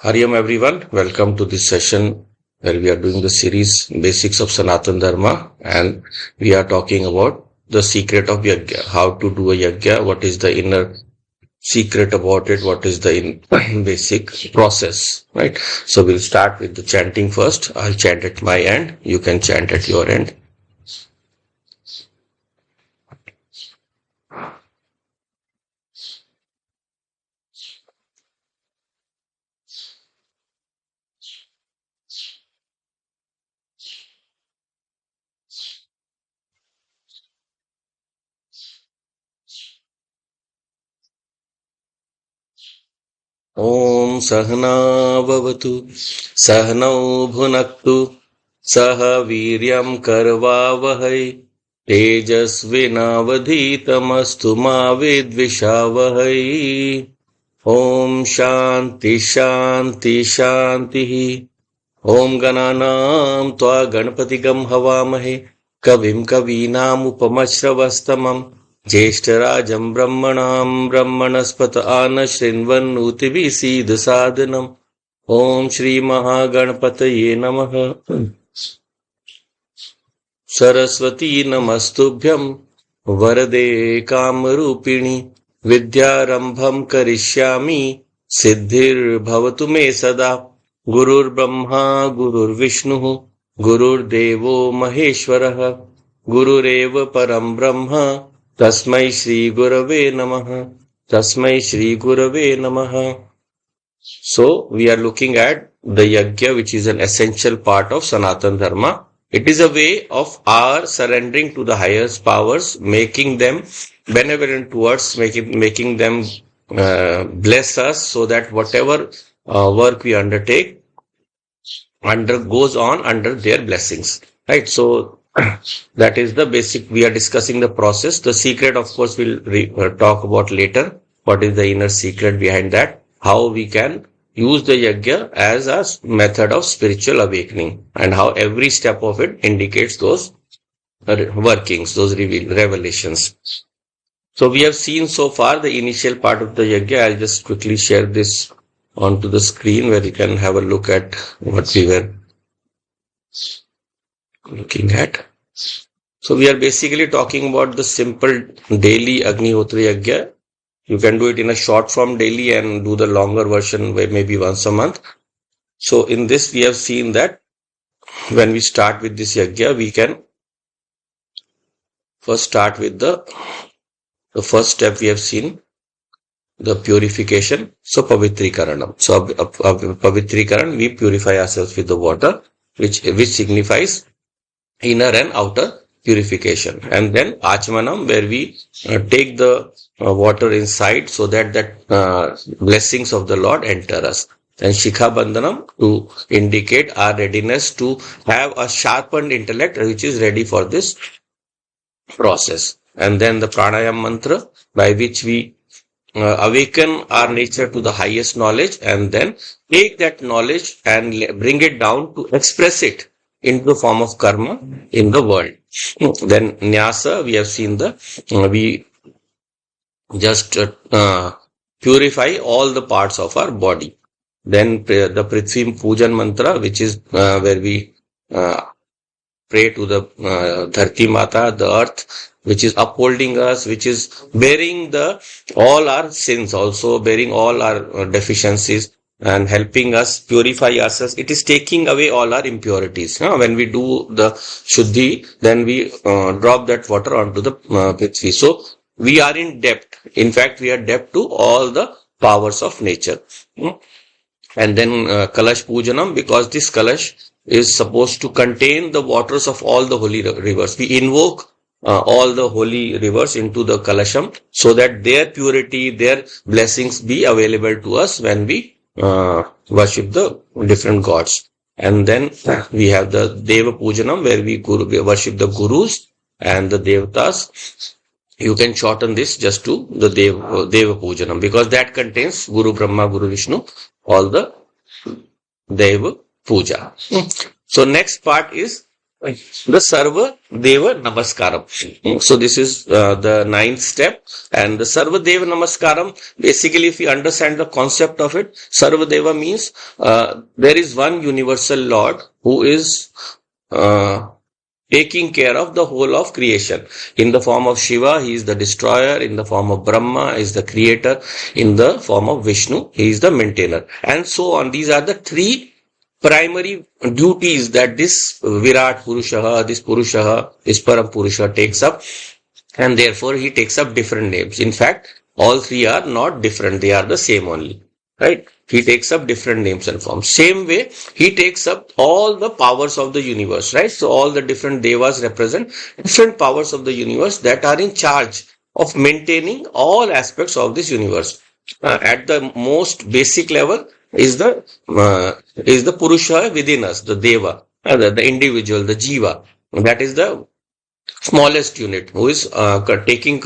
Hariom everyone, welcome to this session where we are doing the series Basics of Sanatana Dharma, and we are talking about the secret of Yagya, how to do a Yagya, what is the inner secret about it, what is the basic process, right? So we'll start with the chanting first. I'll chant at my end, you can chant at your end. Om Sahana Bhavatu Sahanau Bhunaktu Saha Viryam Karvavahai Tejasvinavadhitamastu ma vidvishavahai. Om Shanti Shanti Shanti. Om Gananam Tva Ganpatigam Havamahe Kavim Kavinam Upamashravastamam Jeshtarajam Brahmanam Brahmanaspata Ana Shrinvannuti Siddha Sadhanam. Om Shri Mahaganapataye Namaha. Saraswati Namastubhyam Varade Kamarupini Vidyarambham Karishyami Siddhir Bhavatu Me Sada. Gurur Brahma Gurur Vishnu Gurur Devo Maheshwaraha Gurureva Param Brahma Tasmai Shri Gurave Namaha. Tasmai Shri Gurave Namaha. So we are looking at the Yagya, which is an essential part of Sanatana Dharma. It is a way of our surrendering to the highest powers, making them benevolent towards, making them bless us, so that whatever work we undertake goes on under their blessings. Right? So that is the basic. We are discussing the process. The secret, of course, we'll talk about later. What is the inner secret behind that? How we can use the Yagya as a method of spiritual awakening, and how every step of it indicates those workings, those revelations. So we have seen so far the initial part of the Yagya. I'll just quickly share this onto the screen where you can have a look at what we were looking at. So we are basically talking about the simple daily Agnihotra Yagya. You can do it in a short form daily and do the longer version maybe once a month. So in this we have seen that when we start with this Yagya, we can first start with the first step we have seen, the purification. So Pavitrikaranam. So Pavitrikaran, we purify ourselves with the water, which signifies inner and outer purification. And then Achmanam, where we take the water inside so that blessings of the Lord enter us. And Shikha Bandhanam, to indicate our readiness to have a sharpened intellect which is ready for this process. And then the Pranayam mantra, by which we awaken our nature to the highest knowledge, and then take that knowledge and bring it down to express it into the form of karma in the world. Then Nyasa, we have seen we just purify all the parts of our body. Then the Prithvi Pujan mantra, which is where we pray to the Dharti Mata, the earth, which is upholding us, which is bearing all our sins, also bearing all our deficiencies, and helping us purify ourselves. It is taking away all our impurities. When we do the Shuddhi, then we drop that water onto the Prithvi. So we are in debt. In fact, we are debt to all the powers of nature. And then Kalash Pujanam, because this Kalash is supposed to contain the waters of all the holy rivers. We invoke all the holy rivers into the Kalasham, so that their purity, their blessings be available to us when we worship the different gods. And then we have the Deva Pujanam, where we worship the Gurus and the Devatas. You can shorten this just to the Deva Pujanam, because that contains Guru Brahma, Guru Vishnu, all the Deva Puja. So next part is the Sarva Deva Namaskaram. So this is the ninth step. And the Sarva Deva Namaskaram, basically if you understand the concept of it, Sarva Deva means there is one universal Lord who is uh, taking care of the whole of creation. In the form of Shiva, he is the destroyer. In the form of Brahma, he is the creator. In the form of Vishnu, he is the maintainer. And so on. These are the three primary duties that this Virat Purusha, this Param Purusha takes up. And therefore, he takes up different names. In fact, all three are not different. They are the same only. Right? He takes up different names and forms. Same way, he takes up all the powers of the universe, right? So all the different devas represent different powers of the universe that are in charge of maintaining all aspects of this universe. At the most basic level is the Purusha within us, the Deva, the individual, the Jiva. That is the smallest unit who is taking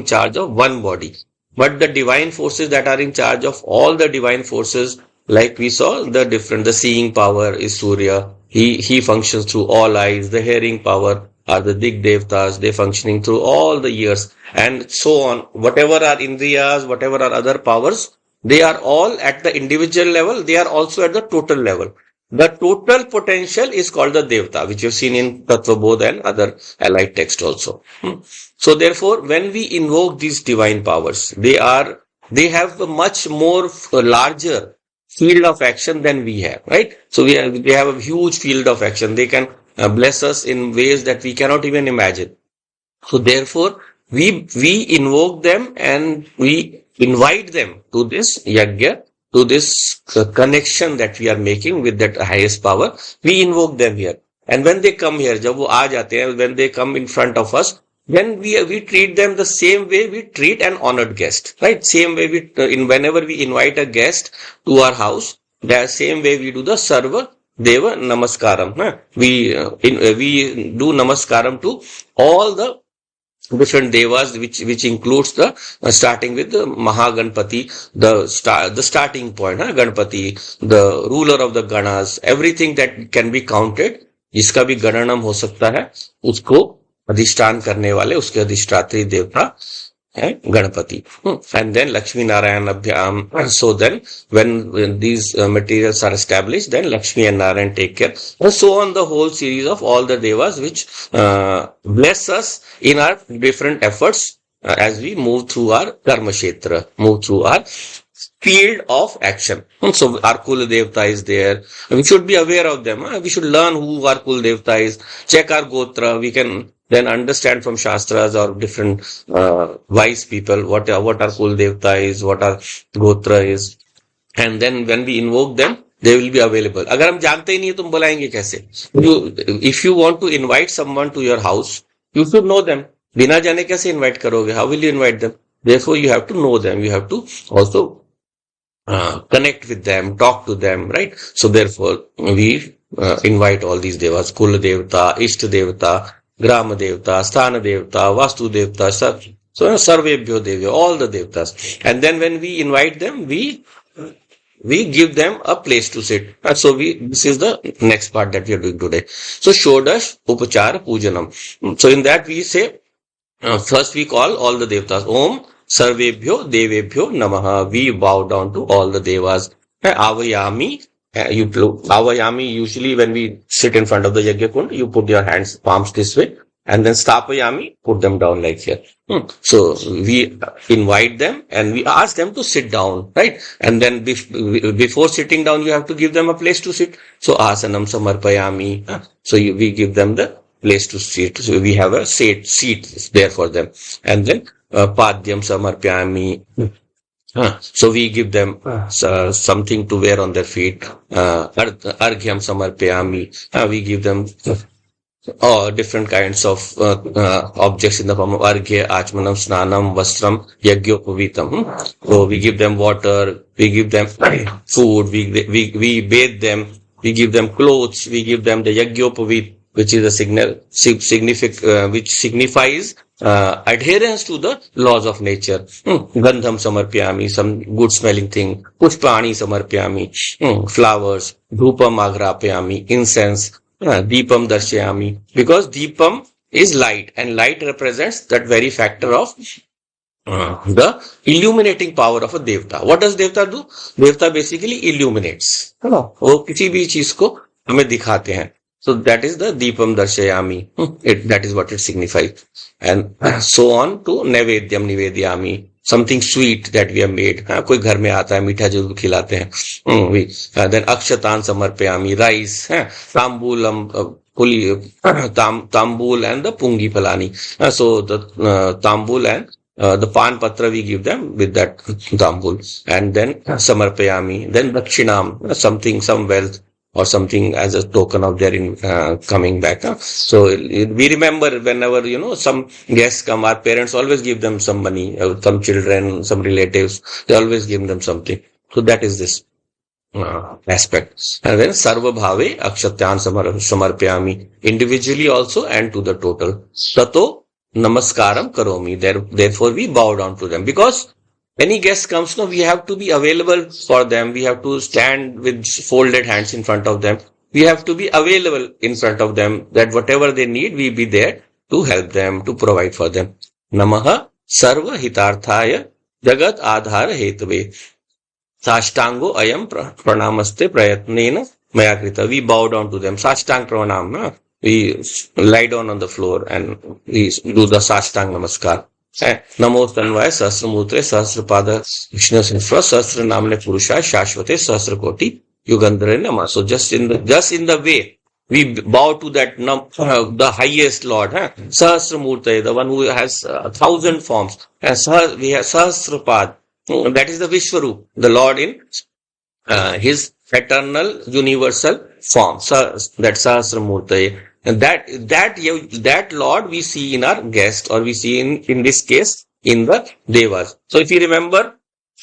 charge of one body. But the divine forces that are in charge of all the divine forces, like we saw, the seeing power is Surya. He functions through all eyes. The hearing power are the Dig Devtas. They functioning through all the ears and so on. Whatever are Indriyas, whatever are other powers, they are all at the individual level. They are also at the total level. The total potential is called the Devta, which you've seen in Tattva Bodha and other allied texts also. So therefore, when we invoke these divine powers, they have a much more larger field of action than we have, right? So they have a huge field of action. They can bless us in ways that we cannot even imagine. So therefore, we invoke them and we invite them to this yagya, to this connection that we are making with that highest power. We invoke them here. And when they come here, जब वो आ जाते हैं, when they come in front of us, then we treat them the same way we treat an honored guest, right? Same way whenever we invite a guest to our house, the same way we do the Sarva Deva Namaskaram. We do Namaskaram to all the different devas, which includes the starting with the Mahaganpati, the starting point, Ganpati, the ruler of the Ganas, everything that can be counted, जिसका भी गणनम हो सकता है, उसको अधिष्ठान करने वाले उसके अधिष्ठात्री देवता है Ganpati. And then Lakshmi Narayan Abhyam. So then when these materials are established, then Lakshmi and Narayan take care. And so on, the whole series of all the devas which bless us in our different efforts as we move through our karma kshetra, move through our field of action. So our Kul Devta is there. We should be aware of them. We should learn who our Kul Devta is. Check our Gotra. We can then understand from Shastras or different wise people what our Kul Devta is, what our Gotra is. And then when we invoke them, they will be available. अगर हम जानते ही नहीं तुम बुलाएंगे कैसे? If you want to invite someone to your house, you should know them. बिना जाने कैसे invite करोगे? How will you invite them? Therefore, you have to know them. You have to also connect with them, talk to them, right? So therefore, we invite all these devas, Kul Devta, Ishta Devta, Grama Devta, Sthana Devta, Vastu Devta, so Sarvebhyo Devya, all the devtas. And then when we invite them, we give them a place to sit. So this is the next part that we are doing today. So Shodash Upachara Pujanam. So in that we say, first we call all the devtas. Om Sarvebhyo Devebhyo Namaha. We bow down to all the devas. Avayami. Avayami, usually when we sit in front of the Yagya Kund, you put your hands, palms this way. And then Stapayami, put them down like here. So we invite them and we ask them to sit down, right? And then before sitting down, you have to give them a place to sit. So Asanam Samarpayami. So we give them the place to sit. So we have a seat there for them. And then Padyam Samarpayami. So we give them something to wear on their feet. Arghyam Samarpayami. We give them different kinds of objects in the form of Arghya, Achmanam, Snanam, Vastram, Yagyopavitam. So we give them water, we give them food, we bathe them, we give them clothes, we give them the Yagyopavit, which is a which signifies adherence to the laws of nature. Gandham Samarpyami, some good smelling thing. Pushpani Samarpyami, flowers. Dhupam Agrapyami, incense. Deepam darshayami. Because Deepam is light, and light represents that very factor of the illuminating power of a devta. What does devta do? Devta basically illuminates. है ना? वो किसी भी चीज को हमें दिखाते हैं. So that is the Deepam Darshayami. That is what it signifies. And so on to Nevedyam Nivedyami. Something sweet that we have made. हाँ, कोई घर में आता है मीठा जरूर खिलाते हैं. Then Akshatan Samarpayami. Rice. Tambulam. Tambul and the Pungi Palani. So the Tambul and the pan patra we give them with that tambul, and then samarpayami, then dakshinam, something, some wealth or something as a token of their coming back. So we remember whenever some guests come, our parents always give them some money, some children, some relatives, they always give them something. So that is this aspect. And then sarva bhave akshatyan samarpayami, individually also and to the total. Tato namaskaram karomi. Therefore we bow down to them, because any guest comes, we have to be available for them. We have to stand with folded hands in front of them. We have to be available in front of them, that whatever they need, we be there to help them, to provide for them. Namaha sarva hitarthaya jagat adhara hetave. Sashtango ayam pranamaste prayatnena maya krita. We bow down to them. Sashtang pranam. We lie down on the floor and we do the Sashtang Namaskar. Namo Tanvaya Sahasramutre Sahasrapada Vishnu Sahasra Sahasra Namne Purusha Shashvate Sahasrakoti Yugandhara Nama. So just in the way we bow to that the highest Lord, Sahasramurti, the one who has 1,000 forms, and we have Sahasrapad. That is the Vishwarup, the Lord in his eternal universal form. That Sahasramurti. And that Lord we see in our guest, or we see in this case in the Devas. So if you remember,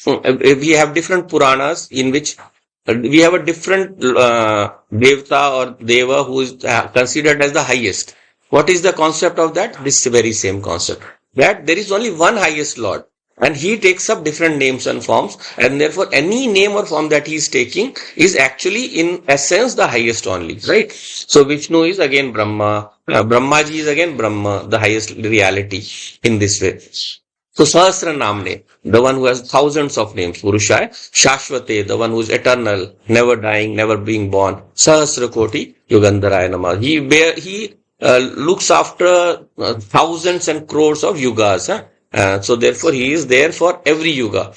we have different Puranas in which we have a different Devta or Deva who is considered as the highest. What is the concept of that? This very same concept. That there is only one highest Lord. And he takes up different names and forms, and therefore any name or form that he is taking is actually in essence the highest only, right? So Vishnu is again Brahma, Brahmaji is again Brahma, the highest reality in this way. So Sahasra Namne, the one who has thousands of names, Purushaya, Shashvate, the one who is eternal, never dying, never being born, Sahasra Koti, Yugandharaya Namah. He looks after thousands and crores of yugas, so therefore he is there for every yuga.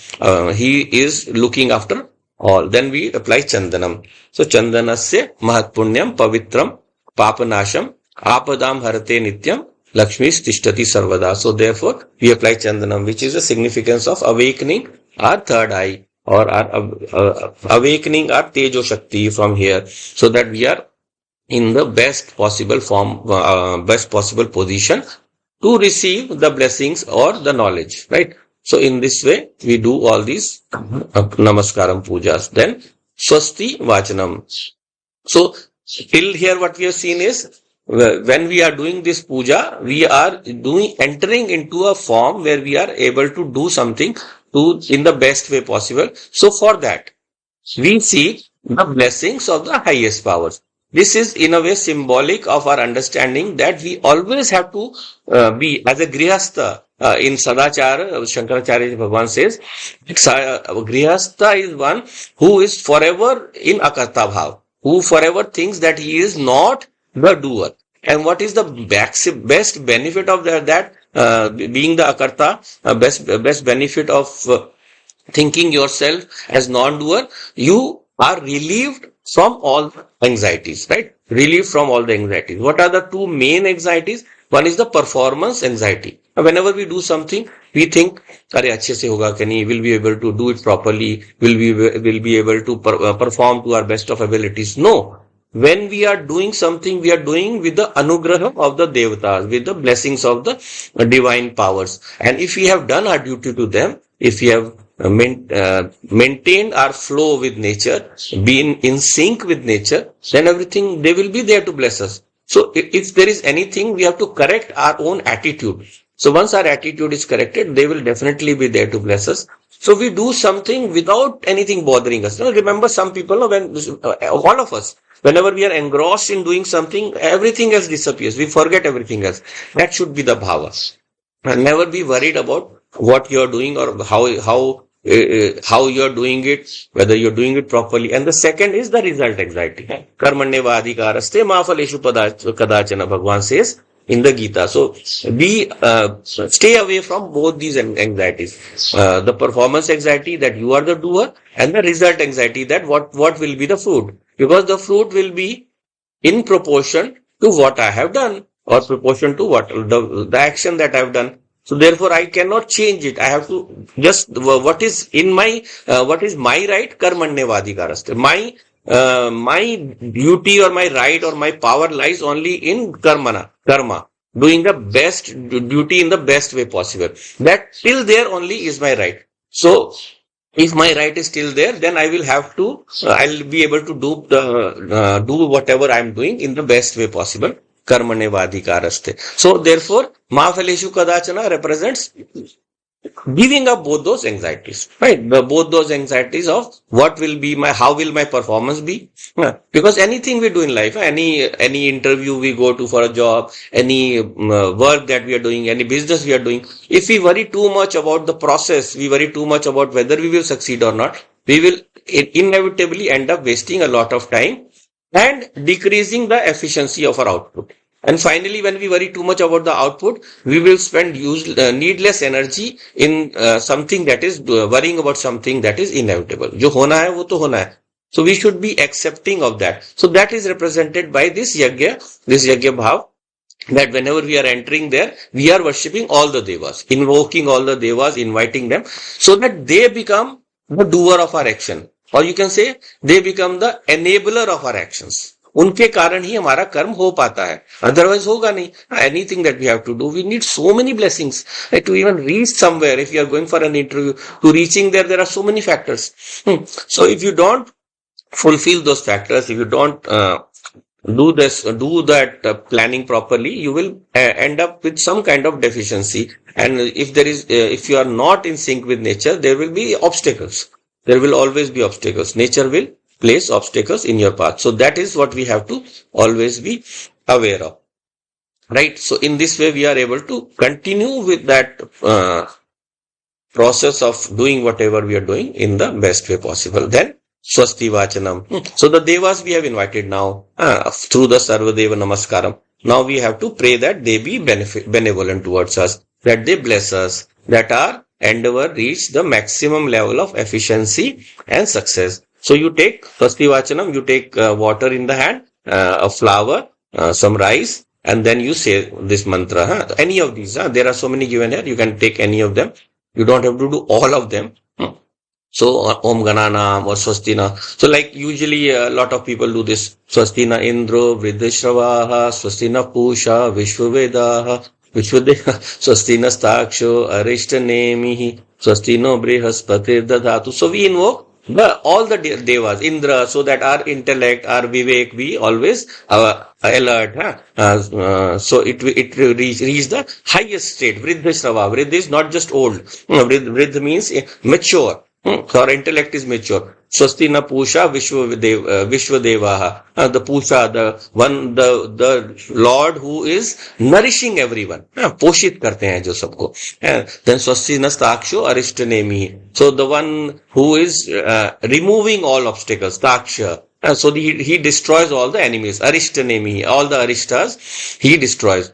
He is looking after all. Then we apply Chandanam. So Chandanasya Mahatpunyam Pavitram Papanasham Apadam Harate Nityam Lakshmi Tishtati Sarvada. So therefore we apply Chandanam, which is the significance of awakening our third eye, or our awakening our Tejo Shakti from here, so that we are in the best possible form, best possible position to receive the blessings or the knowledge, right? So in this way, we do all these namaskaram pujas. Then swasti vachanam. So till here what we have seen is, when we are doing this puja, we are entering into a form where we are able to do something in the best way possible. So for that, we seek the blessings of the highest powers. This is in a way symbolic of our understanding that we always have to be as a grihastha. In Sadachara, Shankaracharya Bhagavan says, grihastha is one who is forever in akarta bhav, who forever thinks that he is not the doer. And what is the best benefit of that being the akarta, best benefit of thinking yourself as non-doer? You are relieved from all anxieties, right? Relieved from all the anxieties. What are the two main anxieties? One is the performance anxiety. Whenever we do something, we think, "Arey, अच्छे से होगा कि नहीं? Will we be able to do it properly? Will be able to perform to our best of abilities?" No. When we are doing something, we are doing with the anugraha of the devatas, with the blessings of the divine powers. And if we have done our duty to them, if we have maintained our flow with nature, been in sync with nature, then everything, they will be there to bless us. So if there is anything, we have to correct our own attitude. So once our attitude is corrected, they will definitely be there to bless us. So we do something without anything bothering us. Remember, some people, when all of us, whenever we are engrossed in doing something, everything else disappears. We forget everything else. That should be the bhava. And never be worried about what you're doing or how you're doing it, whether you're doing it properly. And the second is the result anxiety. Karmanyeva adhikaraste ma phaleshu kadachana, Bhagavan says in the Gita. So be stay away from both these anxieties. The performance anxiety that you are the doer, and the result anxiety that what will be the fruit. Because the fruit will be in proportion to what I have done, or proportion to what the action that I have done. So therefore, I cannot change it. I have to just what is in my what is my right, karmanyevadhikaraste. My duty or my right or my power lies only in karma, doing the best duty in the best way possible. That till there only is my right. So if my right is still there, then I will have to, I'll be able to do whatever I'm doing in the best way possible. Karmanevadhikaraste. So therefore, Mahaphaleshu Kadachana represents giving up both those anxieties, right? Both those anxieties of how will my performance be? Because anything we do in life, any interview we go to for a job, any work that we are doing, any business we are doing, if we worry too much about the process, we worry too much about whether we will succeed or not, we will inevitably end up wasting a lot of time and decreasing the efficiency of our output. And finally, when we worry too much about the output, we will spend needless energy in something that is worrying about something that is inevitable. Jo hona hai, wo to hona hai. So we should be accepting of that. So that is represented by this yagya bhav, that whenever we are entering there, we are worshipping all the devas, invoking all the devas, inviting them, so that they become the doer of our action. Or you can say, they become the enabler of our actions. उनके कारण ही हमारा कर्म हो पाता है, otherwise होगा नहीं. Anything that we have to do, we need so many blessings to even reach somewhere. If you are going for an interview, to reaching there are so many factors. So if you don't fulfill those factors, if you don't do that planning properly, you will end up with some kind of deficiency. And if you are not in sync with nature, there will be obstacles. There will always be obstacles. Nature will place obstacles in your path. So that is what we have to always be aware of. Right? So in this way, we are able to continue with that process of doing whatever we are doing in the best way possible. Then, Swasti Vachanam. So the Devas we have invited now through the Sarvadeva Namaskaram. Now we have to pray that they be benevolent towards us, that they bless us, that our endeavor reach the maximum level of efficiency and success. So you take Swasti Vachanam, you take water in the hand, a flower, some rice, and then you say this mantra. Any of these. There are so many given here. You can take any of them. You don't have to do all of them. So Om Gananam or Swastina. So like usually a lot of people do this. Swastina Indro, Vriddhishravaha, Swastina Pusha, Vishwavedaha, Swastina Staksho, Arishta Nemihi, Swastino Brihaspati Dadhatu. So we invoke all the devas, Indra, so that our intellect, our vivek, be always alert. So it reach the highest state. Vriddhishrava. Vriddha is not just old. Vriddha means mature. Our intellect is mature. Swastina Pusha Vishwadevaha. The Pusha, the Lord who is nourishing everyone. Poshit karte hain jo sabko. Then Swastina Staksho Arishtanemi. So the one who is removing all obstacles. Staksha. So he destroys all the enemies. Arishtanemi. All the Arishtas he destroys.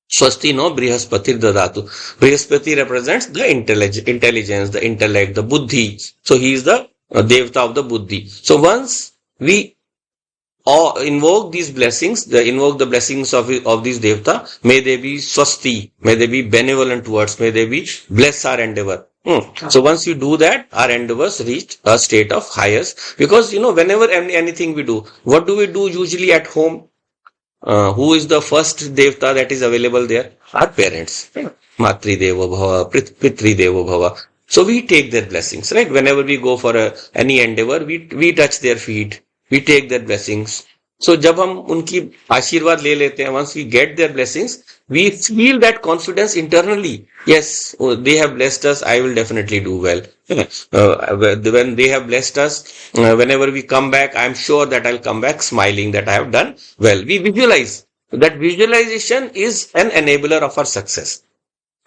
Swastino Brihaspati Dadatu. Brihaspati represents the intelligence, the intellect, the buddhi. So he is the devta of the buddhi. So once we invoke these blessings, invoke the blessings of these devta, may they be swasti, may they be benevolent towards, may they be bless our endeavor. So once you do that, our endeavors reach a state of highest. Because whenever anything we do, what do we do usually at home? Who is the first devta that is available there? Our parents. Matri Devo Bhava, Pitri Devo Bhava. So we take their blessings, right? Whenever we go for any endeavor, we touch their feet. We take their blessings. So जब हम उनकी आशीर्वाद ले लेते हैं, once we get their blessings, we feel that confidence internally. Yes, oh, they have blessed us. I will definitely do well. When they have blessed us, whenever we come back, I'm sure that I'll come back smiling that I have done well. We visualize. That visualization is an enabler of our success.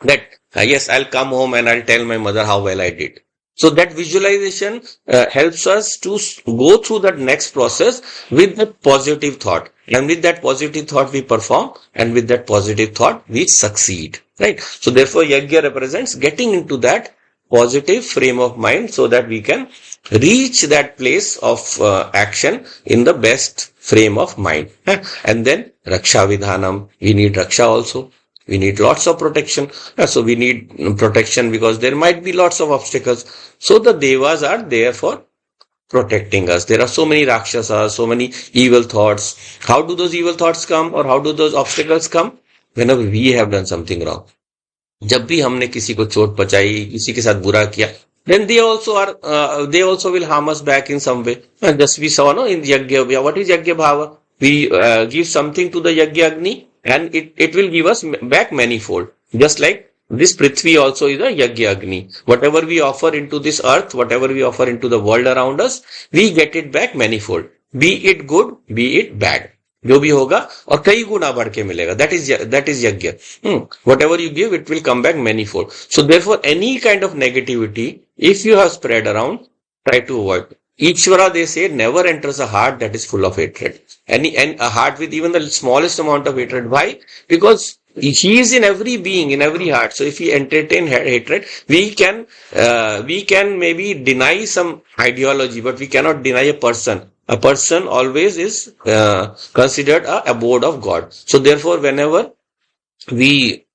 That yes, I'll come home and I'll tell my mother how well I did. So that visualization helps us to go through that next process with the positive thought, and with that positive thought we perform, and with that positive thought we succeed, right? So therefore yagya represents getting into that positive frame of mind so that we can reach that place of action in the best frame of mind. And then raksha vidhanam, we need raksha also. We need lots of protection. So we need protection because there might be lots of obstacles. So the devas are there for protecting us. There are so many rakshasas, so many evil thoughts. How do those evil thoughts come, or how do those obstacles come? Whenever we have done something wrong. जब भी हमने किसी को चोट पहुंचाई, किसी के साथ बुरा किया, then they also will harm us back in some way. Just we saw, no, in Yagya, what is Yagya Bhava? We give something to the Yagya Agni, and it will give us back manifold. Just like this Prithvi also is a Yagya Agni. Whatever we offer into this earth, whatever we offer into the world around us, we get it back manifold. Be it good, be it bad. जो भी होगा और कई गुना बढ़ के मिलेगा. That is yagya. Whatever you give, it will come back manifold. So therefore, any kind of negativity, if you have spread around, try to avoid. Ishvara, they say, never enters a heart that is full of hatred. And a heart with even the smallest amount of hatred. Why? Because he is in every being, in every heart. So if we entertain hatred, we can maybe deny some ideology, but we cannot deny a person. A person always is considered a abode of God. So therefore, whenever we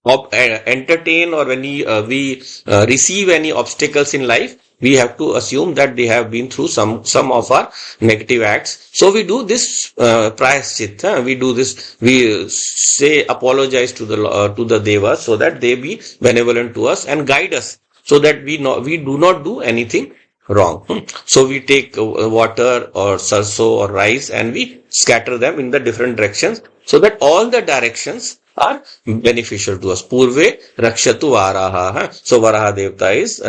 entertain, or when we receive any obstacles in life, we have to assume that they have been through some of our negative acts. So we do this prayaschit. We do this. We say apologize to the devas so that they be benevolent to us and guide us, so that we do not do anything wrong. So we take water or sarso or rice and we scatter them in the different directions so that all the directions are beneficial to us. Purve rakshatu varaha. So Varaha Devata is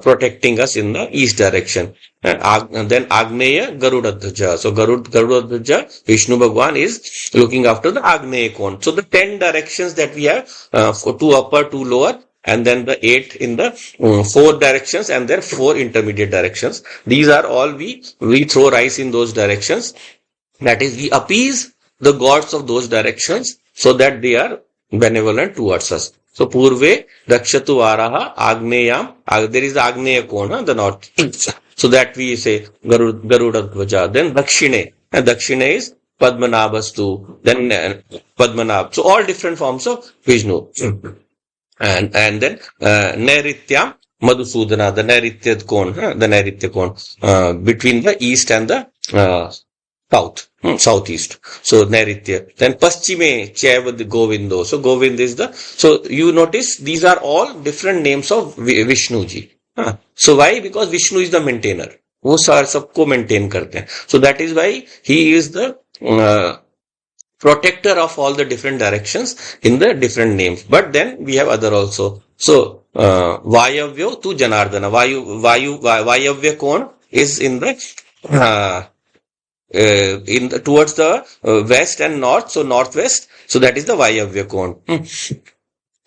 protecting us in the east direction. And then Agneya Garudadhaja. So Garudadhaja, Vishnu Bhagwan is looking after the Agneya cone. So the 10 directions that we have, 2 upper, 2 lower, and then the 8 in the 4 directions, and then 4 intermediate directions. These are all we throw rice in those directions. That is, we appease the gods of those directions so that they are benevolent towards us. So Purve Rakshatu Varaha Agneyam. There is the Agneya Kona, the north. So that we say Garuda Dvaja. Then Dakshine. And Dakshine is Padmanabhastu. Then Padmanabh. So all different forms of Vishnu. And then Nairityam Madhusudana, the Nairitya cone, between the east and the southeast. So Nairitya. Then Paschime Chaivad Govindo. So Govind is so you notice these are all different names of Vishnu ji. So why? Because Vishnu is the maintainer. वो सबको maintain करते हैं. So that is why he is the protector of all the different directions in the different names. But then we have other also. So Vayavyo to Janardana. Vayavya Kon is in the towards the west and north. So northwest. So that is the Vayavya Kon.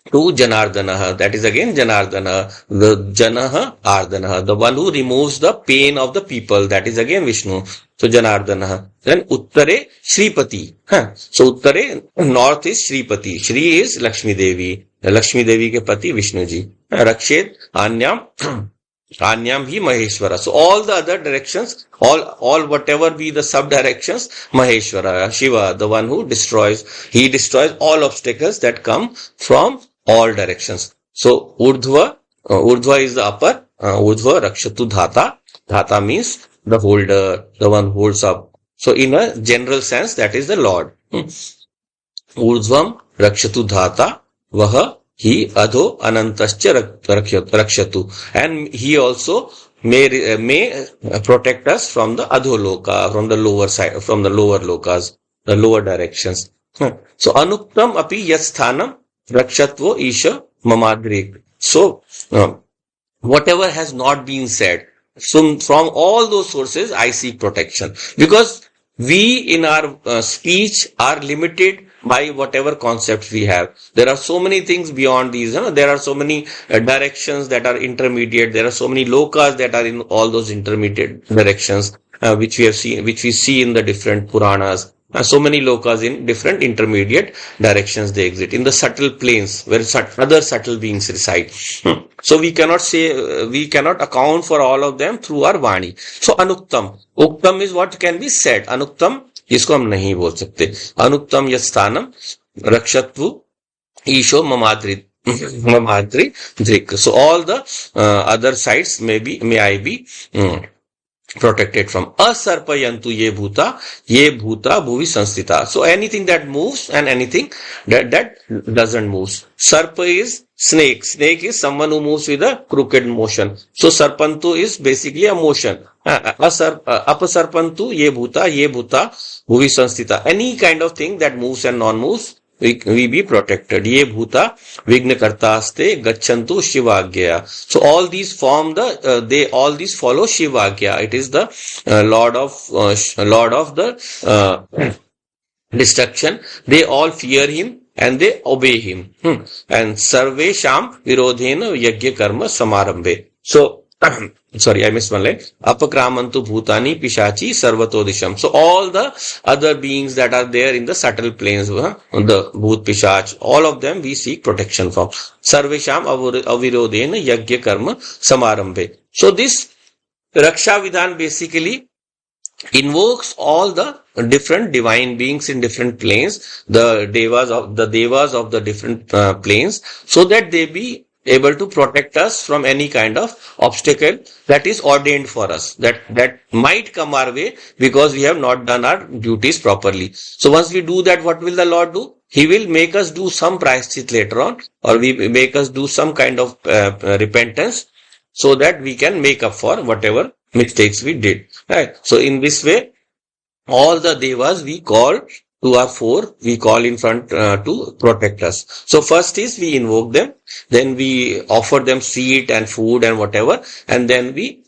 To Janardana, that is again Janardana, the Janaha Ardana, the one who removes the pain of the people, that is again Vishnu. So Janardana. Then Uttare Shripati. So Uttare, north is Shripati. Shri is Lakshmi Devi. Lakshmi Devi ke pati Vishnu ji. Rakshet Anyam. Anyam hi Maheshwara. So all the other directions, all whatever be the sub directions, Maheshwara, Shiva, the one who destroys, he destroys all obstacles that come from all directions. So Urdhva is the upper, Urdhva Rakshatu Dhata. Dhata means the holder, the one who holds up. So in a general sense, that is the Lord. Urdhvam Rakshatu Dhata Vaha He Adho Anantascha Rakshatu. And he also may protect us from the adholoka, from the lower side, from the lower lokas, the lower directions. So anuktam api yasthanam rakshatvo isha mamadrik. So whatever has not been said. So from all those sources, I seek protection because we in our speech are limited by whatever concepts we have. There are so many things beyond these. There are so many directions that are intermediate. There are so many lokas that are in all those intermediate directions, which we have seen, which we see in the different Puranas. So many lokas in different intermediate directions they exist in the subtle planes where other subtle beings reside. So we cannot say, we cannot account for all of them through our Vani. So Anuktam. Uktam is what can be said. Anuktam, इसको हम नहीं बोल सकते. Anuktam yasthanam rakshatvu isho mamadri drik. So all the other sides may I be protected from. Asarpayantu ye bhuta bhuvi sanstita. So anything that moves and anything that doesn't move. Sarpa is snake. Snake is someone who moves with a crooked motion. So sarpantu is basically a motion. Apasarpantu ye bhuta bhuvi sanstita. Any kind of thing that moves and non-moves, we be protected. Ye bhuta vigna kartaste gachantu shivagya. So all these form all these follow shivagya. It is the lord of the destruction. They all fear him and they obey him. And sarve sham virodhena yagya karma samarambe. So sorry, I missed one line. Apakramantu bhutani pishachi sarvatodisham. So all the other beings that are there in the subtle planes, the bhut pishach, all of them we seek protection from. Sarvesham avirodena yagya karma samarambe. So this Raksha Vidhan basically invokes all the different divine beings in different planes, the devas of the different planes, so that they be able to protect us from any kind of obstacle that is ordained for us, that might come our way because we have not done our duties properly. So once we do that, what will the Lord do? He will make us do some prayashchit later on, or we make us do some kind of repentance, so that we can make up for whatever mistakes we did. Right? So in this way, all the devas we call to our fore, we call in front to protect us. So first is we invoke them, then we offer them seed and food and whatever, and then we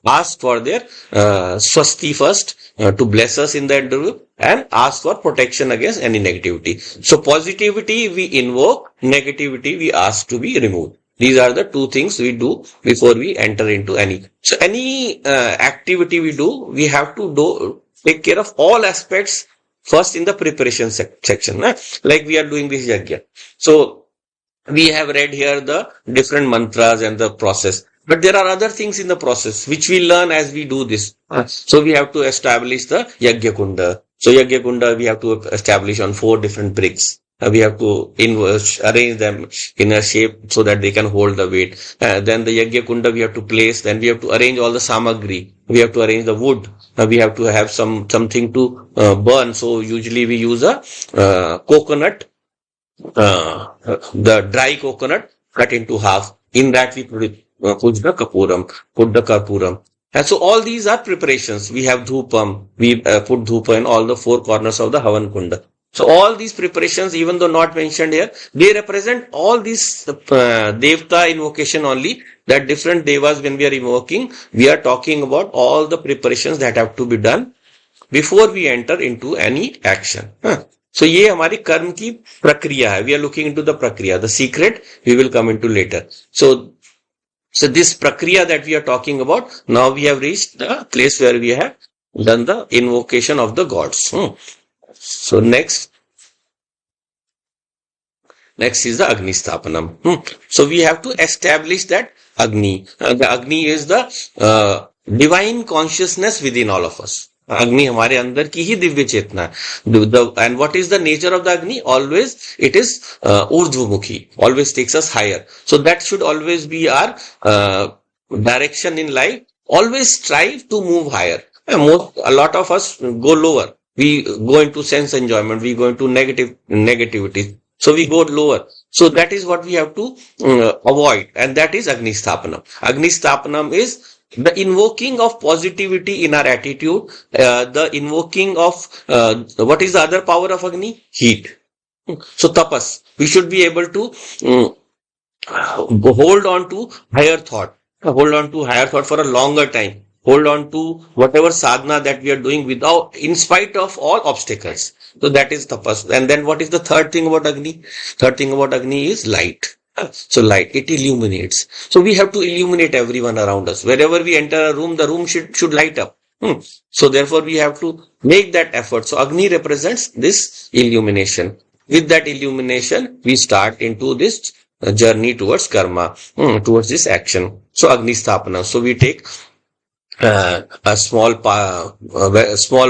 ask for their swasti first to bless us in the interview, and ask for protection against any negativity. So positivity we invoke, negativity we ask to be removed. These are the two things we do before we enter into any. So any activity we do, we have to take care of all aspects first in the preparation section. Like we are doing this yagya. So we have read here the different mantras and the process. But there are other things in the process which we learn as we do this. So we have to establish the Yagya Kunda. So Yagya Kunda we have to establish on 4 different bricks. We have to arrange them in a shape so that they can hold the weight. Then the Yagya Kunda we have to place. Then we have to arrange all the samagri. We have to arrange the wood. We have to have something to burn. So usually we use a coconut, the dry coconut cut into half. In that we put the kapuram. And so all these are preparations. We have dhupam. We put dhupa in all the 4 corners of the Havan Kunda. So all these preparations, even though not mentioned here, they represent all these Devta invocation only, that different Devas when we are invoking, we are talking about all the preparations that have to be done before we enter into any action. So ये हमारी कर्म की प्रक्रिया है. We are looking into the prakriya. The secret we will come into later. So this prakriya that we are talking about, now we have reached the place where we have done the invocation of the gods. So next is the Agni Sthapanam. So we have to establish that Agni. The Agni is the divine consciousness within all of us. Agni हमारे अंदर की ही दिव्य चेतना है. And what is the nature of the Agni? Always it is urdhvamukhi. Always takes us higher. So that should always be our direction in life. Always strive to move higher. A lot of us go lower. We go into sense enjoyment. We go into negativity. So we go lower. So that is what we have to avoid. And that is Agni Sthapanam. Agni Sthapanam is the invoking of positivity in our attitude, the invoking of what is the other power of Agni? Heat. So tapas, we should be able to hold on to higher thought, hold on to higher thought for a longer time, hold on to whatever sadhana that we are doing without, in spite of all obstacles. So that is tapas. And then what is the third thing about Agni? Third thing about Agni is light. So light, it illuminates. So we have to illuminate everyone around us. Wherever we enter a room, the room should light up. So therefore we have to make that effort. So Agni represents this illumination. With that illumination, we start into this journey towards karma, towards this action. So Agni Stapana. So we take a small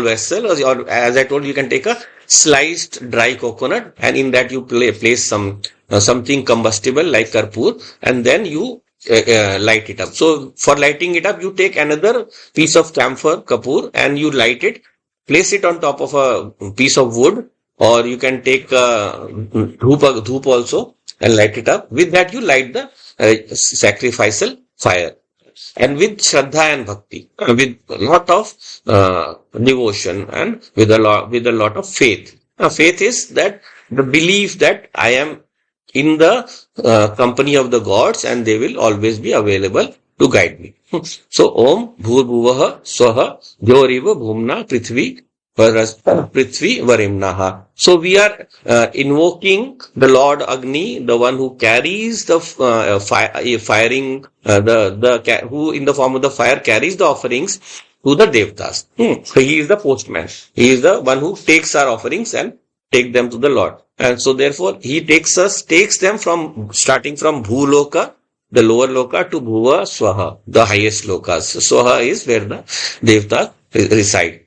vessel, or as I told you, can take a sliced dry coconut, and in that you place some something combustible like karpur, and then you light it up. So for lighting it up, you take another piece of camphor kapur and you light it, place it on top of a piece of wood, or you can take dhoop also and light it up. With that, you light the sacrificial fire. And with Shraddha and Bhakti, with a lot of devotion and with a lot of faith. Now, faith is that the belief that I am in the company of the gods and they will always be available to guide me. So, Om Bhur Swaha Dhyoriva Bhumna Prithvi Varimnaha. So we are invoking the Lord Agni, the one who carries the firing, who in the form of the fire carries the offerings to the Devtas. So he is the postman. He is the one who takes our offerings and take them to the Lord. And so therefore he takes them from, starting from Bhuloka, the lower loka, to Bhuva Swaha, the highest lokas. Swaha is where the Devtas reside.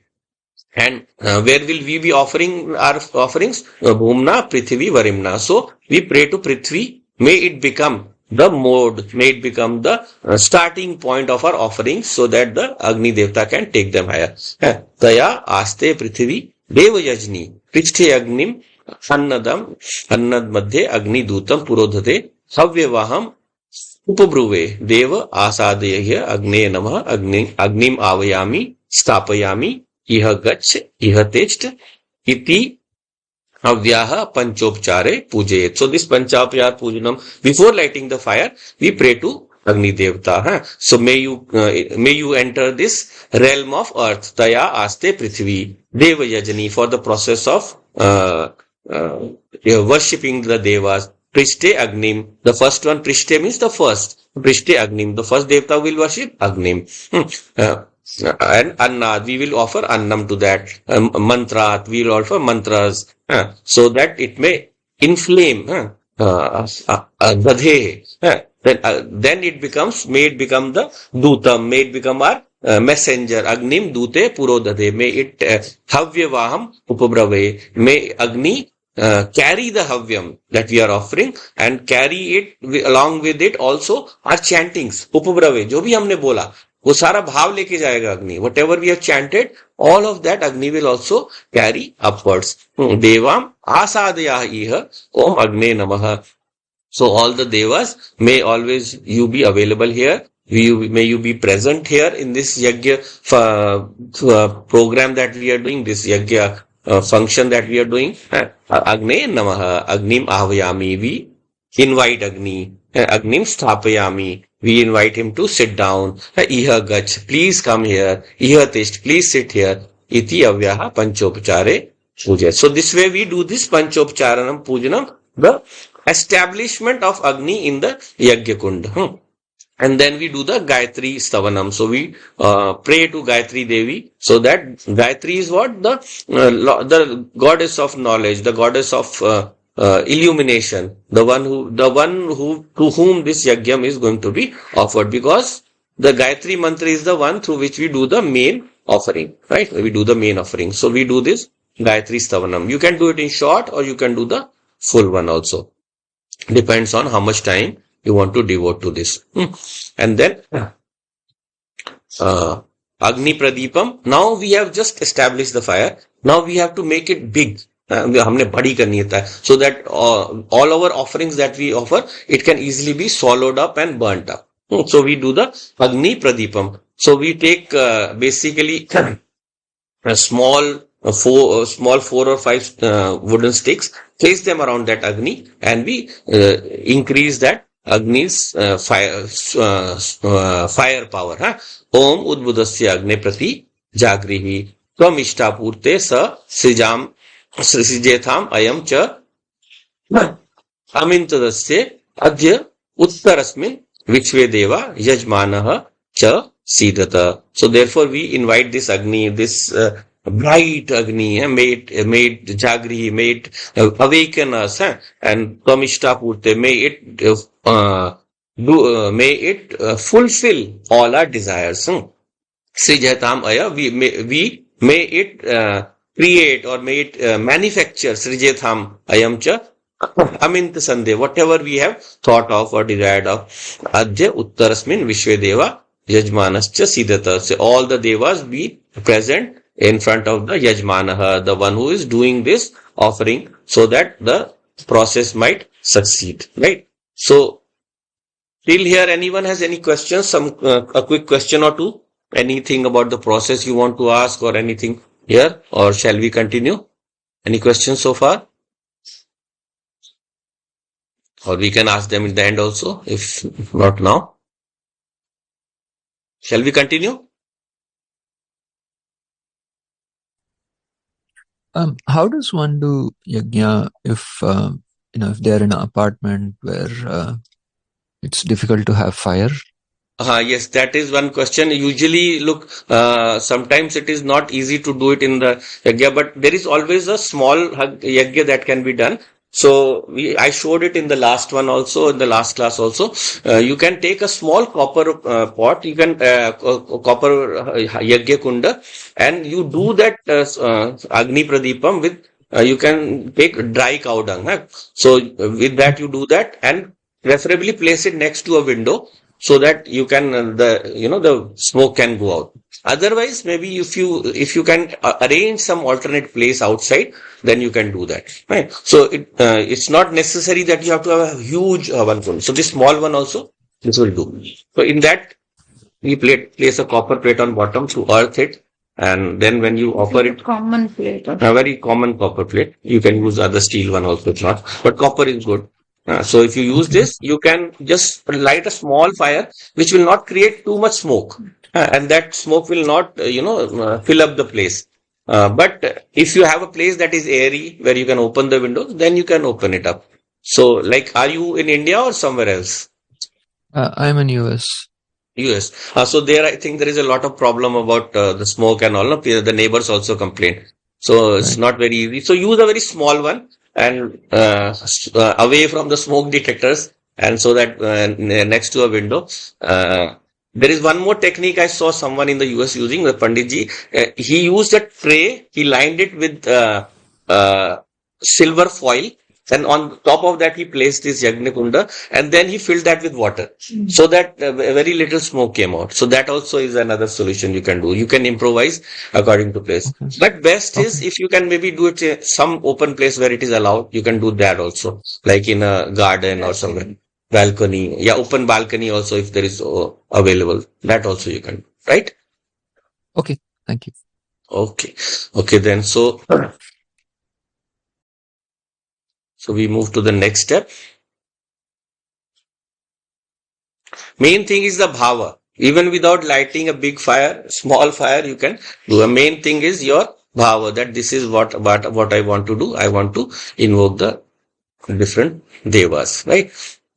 And where will we be offering our offerings? Bhumna, Prithvi, Varimna. So we pray to Prithvi, may it become the mode, may it become the starting point of our offerings, so that the Agni Devta can take them higher. Taya Aste Prithvi Deva Yajni Pristhe Agnim Annad Madhye Agni Dutam Purodhate Havyavaham Upabruve Deva Asadaya Agne Namah Agnim Avayami Stapayami Iha Gach, Iha Test, Iti Avyaha Panchopchare Pujayet. So this Panchopchar Pujanam, before lighting the fire, we pray to Agni Devta. So may you enter this realm of earth. Taya Aste Prithvi Deva Yajani, for the process of worshipping the Devas. Prishte Agnim. The first one, Prishte means the first. Prishte Agnim. The first Devta will worship Agnim. And Annad, we will offer Annam to that. Mantrat, we will offer mantras. So that it may inflame Dadhe. Then may it become the Dutam, may it become our messenger. Agnim Dute Puro Dadhe. May it Havyavaham Upabrave. May Agni carry the Havyam that we are offering, and carry it along with it also our chantings. Upabrave, jo bhi humne bola, वो सारा भाव लेके जाएगा अग्नि. Whatever we have chanted, all of that Agni will also carry upwards. Devam asadaya iha om agne namaha. So all the devas, may always you be available here. May you be present here in this Yagya program that we are doing, this Yagya function that we are doing. Agne namaha, Agnim ahvayami. We invite Agni. Agnim sthapayami. We invite him to sit down. Iha gach, please come here. Iha tist, please sit here. Iti avyaha panchopchare puja. So this way we do this panchopcharanam pujanam, the establishment of Agni in the Yagya Kund. And then we do the Gayatri Stavanam. So we pray to Gayatri Devi. So that Gayatri is what? The goddess of knowledge, the goddess of illumination, the one who to whom this yagyam is going to be offered, because the Gayatri mantra is the one through which we do the main offering, right? We do the main offering. So we do this Gayatri Stavanam. You can do it in short or you can do the full one also. Depends on how much time you want to devote to this. And then Agni Pradipam. Now we have just established the fire. Now we have to make it big. हमने बड़ी करनी है, so that all our offerings that we offer, it can easily be swallowed up and burnt up. So we do the Agni Pradipam. So we take basically a small 4 or 5 wooden sticks, place them around that Agni, and we increase that Agni's fire power. Huh? Om Udbudasya Agne Prati Jagrihi Tvam Ishtapurte Sa Srijam Srijetham Ayam Cha Amintadasya Adya Uttarasmin Vichve Deva Yajmanah Cha Sidata. So therefore we invite this Agni, this bright Agni, may it Jagri, may it awaken us, and Kamishta Purte, may it fulfill all our desires. Srijatam Aya, may it create or may it manufacture Srijatam Ayam Cha Amint Sande, whatever we have thought of or desired of. Adya Uttarasmin Vishwe Deva Yajmanascha Sidata. So all the devas be present in front of the Yajmanaha, the one who is doing this offering, so that the process might succeed. Right? So till here, anyone has any questions? A quick question or two? Anything about the process you want to ask or anything here? Or shall we continue? Any questions so far? Or we can ask them in the end also, if not now. Shall we continue? How does one do yajna if if they're in an apartment where it's difficult to have fire? Yes, that is one question. Usually, look, sometimes it is not easy to do it in the yagya, but there is always a small yagya that can be done. So I showed it in the last one also, in the last class also. You can take a small copper pot, you can copper yagya kunda, and you do that Agni Pradipam with, you can take dry cow dung. So with that you do that, and preferably place it next to a window, so that you can the smoke can go out. Otherwise, maybe if you can arrange some alternate place outside, then you can do that. Right? So it's not necessary that you have to have a huge one. So this small one also, this will do. So in that, we place a copper plate on bottom to earth it, and then when you offer it, common plate. a very common copper plate. You can use other steel one also, it's not, but copper is good. So if you use this, you can just light a small fire, which will not create too much smoke, and that smoke will not, fill up the place. But if you have a place that is airy, where you can open the windows, then you can open it up. So, like, are you in India or somewhere else? I'm in US. US. So there, I think there is a lot of problem about the smoke and all. The neighbors also complain. So it's not very easy. So use a very small one, and away from the smoke detectors, and so that next to a window. There is one more technique I saw someone in the US using, the Panditji. He used a tray, he lined it with silver foil, and on top of that he placed his Yagna Kunda, and then he filled that with water, so that very little smoke came out. So that also is another solution you can do. You can improvise according to place. Okay. But best is if you can maybe do it in some open place where it is allowed, you can do that also, like in a garden or somewhere. Balcony, yeah, open balcony also, if there is available, that also you can, right? Okay, thank you. Okay, then so we move to the next step. Main thing is the bhava. Even without lighting a big fire, small fire you can do. The main thing is your bhava, that this is what I want to do. I want to invoke the different devas, right?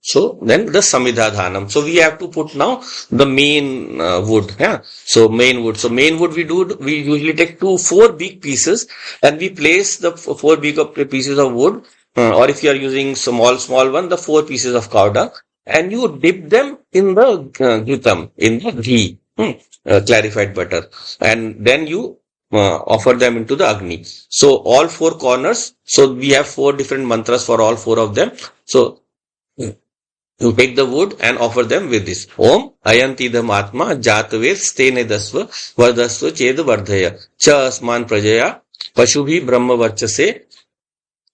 So then the samidhadhanam. So we have to put now the main wood. Yeah. So main wood. So main wood we usually take 4 big pieces, and we place the 4 big pieces of wood, or if you are using small one, the 4 pieces of cow dung, and you dip them in the ghitam, in the ghee, clarified butter, and then you offer them into the Agni. So all 4 corners. So we have 4 different mantras for all 4 of them. So you take the wood and offer them with this. Om ayanti dhamatma jataved stene dasva vardasva ched vardhaya cha asman prajaya pashubhi brahma varchase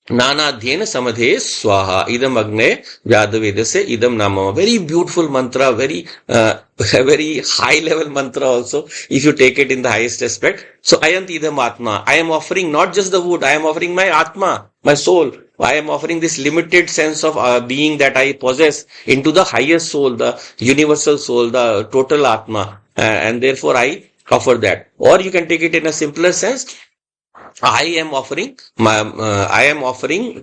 Nanadhyena samadhe swaha idam agne jadavedase idam nama. Very beautiful mantra, very very high level mantra also, if you take it in the highest aspect. So ayanti idam atma. I am offering not just the wood, I am offering my atma, my soul. I am offering this limited sense of being that I possess into the highest soul, the universal soul, the total atma. And therefore I offer that. Or you can take it in a simpler sense. I am offering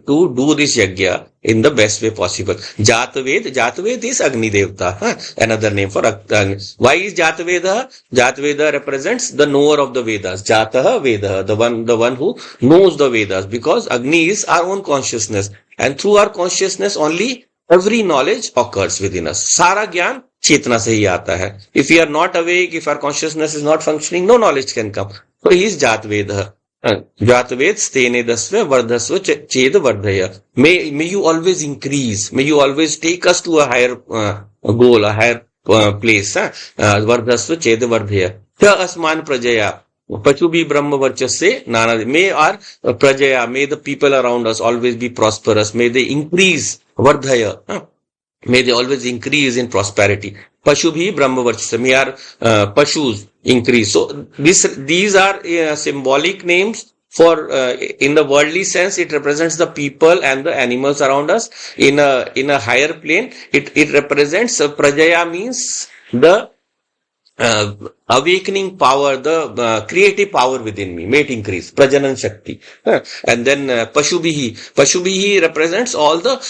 to do this yagya in the best way possible. Jataved is Agni Devta, another name for Agni. Why is Jataveda? Jataveda represents the knower of the Vedas. Jataha Veda, the one who knows the Vedas, because Agni is our own consciousness, and through our consciousness only every knowledge occurs within us. Sara Gyan Chetna se hi aata hai. If we are not awake, if our consciousness is not functioning, no knowledge can come. So he is Jatveda. Jataved stene dasva vardhasva ched vardhaya. May you always increase. May you always take us to a higher goal, a higher place. Vardhasva ched vardhaya. Tha asman prajaya. Pachubhi Brahma Varchase Nana. May our prajaya, may the people around us always be prosperous. May they increase. Vardhaya. May they always increase in prosperity. Pashubhi Brahma Varchase. May our Pashus increase. So these are symbolic names for in the worldly sense. It represents the people and the animals around us. In a higher plane, it represents Prajaya, means the awakening power, the creative power within me. May it increase. Prajanan Shakti. And then Pashubhihi represents all the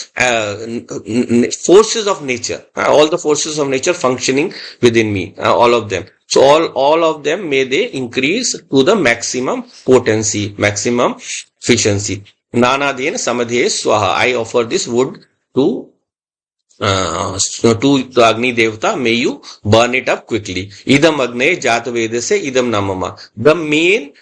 forces of nature. All the forces of nature functioning within me. All of them. So all of them, may they increase to the maximum potency, maximum efficiency. Nanadena samadhe swaha. I offer this wood to the Agni Devta. May you burn it up quickly. Idam Agne Jatavedase idam namama. The main,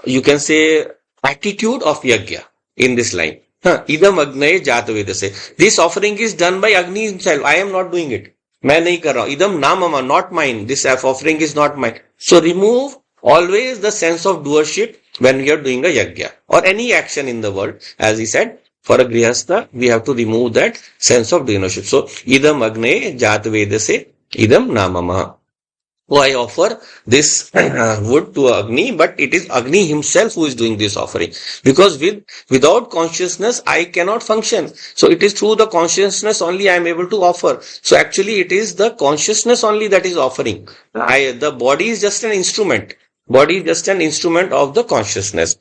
you can say, attitude of Yagya in this line. Idam Agne Jatavedase. This offering is done by Agni himself. I am not doing it. मैं नहीं कर रहा हूं. Idam namama, not mine. This offering is not mine. So remove always the sense of doership when you are doing a yagya or any action in the world. As he said, for a grihastha, we have to remove that sense of doership. So idam agne jatvedase idam namama. So I offer this wood to Agni, but it is Agni himself who is doing this offering. Because without consciousness, I cannot function. So it is through the consciousness only I am able to offer. So actually it is the consciousness only that is offering. The body is just an instrument. Body is just an instrument of the consciousness.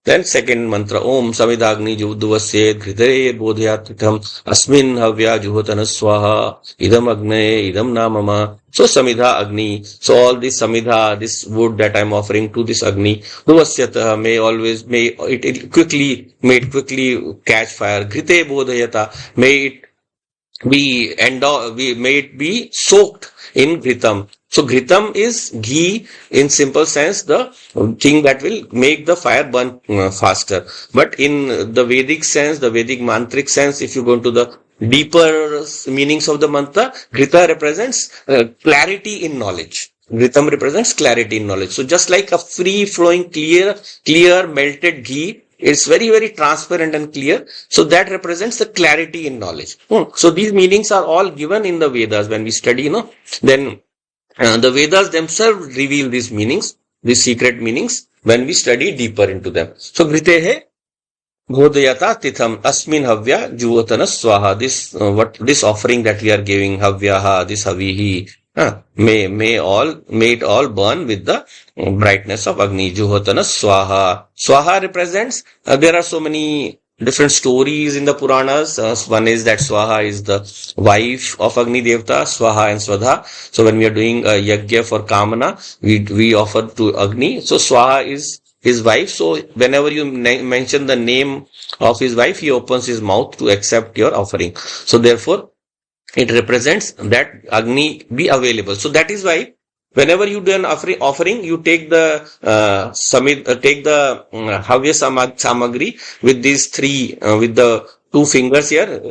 Then second mantra, Om Samidagni Juduvasye Gridare Bodhyatritam Asmin Havya Juhotana Swaha Idam Agne Idam Namama. So Samidha Agni. So all this Samidha, this wood that I am offering to this Agni, Duvasyata, may it quickly catch fire. Grite Bodhayata, may it be soaked in Gritam. So Gritam is ghee in simple sense, the thing that will make the fire burn faster. But in the Vedic sense, the Vedic mantric sense, if you go into the deeper meanings of the mantra, Grita represents clarity in knowledge. Gritam represents clarity in knowledge. So just like a free flowing, clear melted ghee, it's very, very transparent and clear. So that represents the clarity in knowledge. So these meanings are all given in the Vedas when we study, then the Vedas themselves reveal these meanings, these secret meanings, when we study deeper into them. So Gritehe Bodhayata Titham Asmin Havya Juvatana Swaha. This offering that we are giving, Havyaha, this Havihi, may it all burn with the brightness of Agni. Juhotana Swaha. Swaha represents, there are so many different stories in the Puranas. One is that Swaha is the wife of Agni Devta, Swaha and Swadha. So when we are doing a yagya for Kamana, we offer to Agni. So Swaha is his wife. So whenever you mention the name of his wife, he opens his mouth to accept your offering. So therefore, it represents that Agni be available. So that is why whenever you do an offering, you take the Havya Samagri with these three, with the two fingers here.